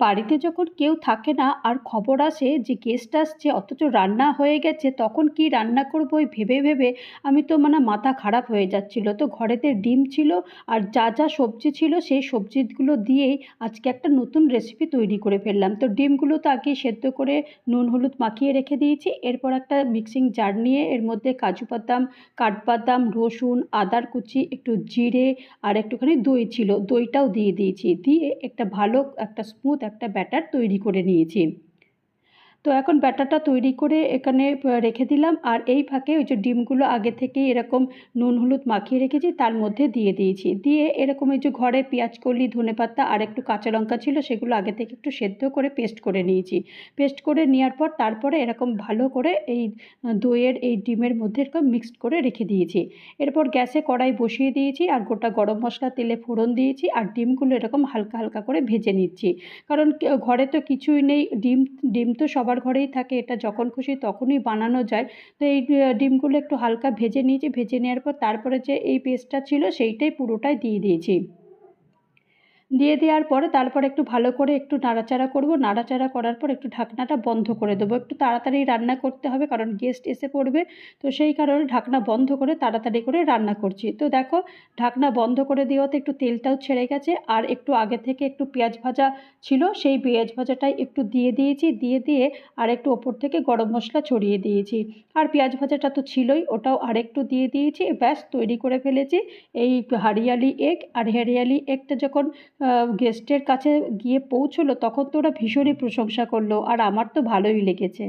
বাড়িতে যখন কেউ থাকে না আর খবর আসে যে গেস্ট আসছে অথচ রান্না হয়ে গেছে, তখন কি রান্না করব ওই ভেবে ভেবে আমি তো মানে মাথা খারাপ হয়ে যাচ্ছিল। তো ঘরেতে ডিম ছিল আর যা যা সবজি ছিল সেই সবজিগুলো দিয়েই আজকে একটা নতুন রেসিপি তৈরি করে ফেললাম। তো ডিমগুলো তো আগে সেদ্ধ করে নুন হলুদ মাখিয়ে রেখে দিয়েছি। এরপর একটা মিক্সিং জার নিয়ে এর মধ্যে কাজু বাদাম, কাঠবাদাম, রসুন, আদার কুচি, একটু জিরে আর একটুখানি দই ছিল, দইটাও দিয়ে দিয়েছি। দিয়ে একটা ভালো একটা স্মুথ একটা ব্যাটার তৈরি করে নিয়েছি। তো এখন ব্যাটারটা তৈরি করে এখানে রেখে দিলাম। আর এই ফাঁকে ওই যে ডিমগুলো আগে থেকেই এরকম নুন হলুদ মাখিয়ে রেখেছি তার মধ্যে দিয়ে দিয়েছি। দিয়ে এরকম এই যে ঘরে পেঁয়াজকলি, ধনেপাতা আর একটু কাঁচা লঙ্কা ছিল সেগুলো আগে থেকে একটু সেদ্ধ করে পেস্ট করে নিয়েছি। পেস্ট করে নেওয়ার পর তারপরে এরকম ভালো করে এই দইয়ের এই ডিমের মধ্যে এরকম মিক্সড করে রেখে দিয়েছি। এরপর গ্যাসে কড়াই বসিয়ে দিয়েছি আর গোটা গরম মশলা তেলে ফোড়ন দিয়েছি আর ডিমগুলো এরকম হালকা হালকা করে ভেজে নিচ্ছি। কারণ ঘরে তো কিছুই নেই, ডিম ডিম তো সবার ঘরেই থাকে, এটা যখন খুশি তখনই বানানো যায়। তো এই ডিমগুলো একটু হালকা ভেজে নিয়েছি। ভেজে নেওয়ার পর তারপরে যে এই পেস্টটা ছিল সেইটাই পুরোটাই দিয়ে দিয়েছি। দিয়ে দেওয়ার পরে তারপরে একটু ভালো করে একটু নাড়াচাড়া করব। নাড়াচাড়া করার পর একটু ঢাকনাটা বন্ধ করে দেবো। একটু তাড়াতাড়ি রান্না করতে হবে কারণ গেস্ট এসে পড়বে। তো সেই কারণে ঢাকনা বন্ধ করে তাড়াতাড়ি করে রান্না করছি। তো দেখো, ঢাকনা বন্ধ করে দেওয়াতে একটু তেলটাও ছেড়ে গেছে আর একটু আগে থেকে একটু পেঁয়াজ ভাজা ছিল, সেই পেঁয়াজ ভাজাটাই একটু দিয়ে দিয়েছি। দিয়ে আর একটু ওপর থেকে গরম মশলা ছড়িয়ে দিয়েছি। আর পেঁয়াজ ভাজাটা তো ছিলই, ওটাও আরেকটু দিয়ে দিয়েছি। ব্যাস তৈরি করে ফেলেছি এই হরিয়ালি এগ। আর হরিয়ালি এগটা যখন গেস্টের কাছে গিয়ে পৌঁছলো তখন তো ওরা ভীষণই প্রশংসা করলো আর আমার তো ভালোই লেগেছে।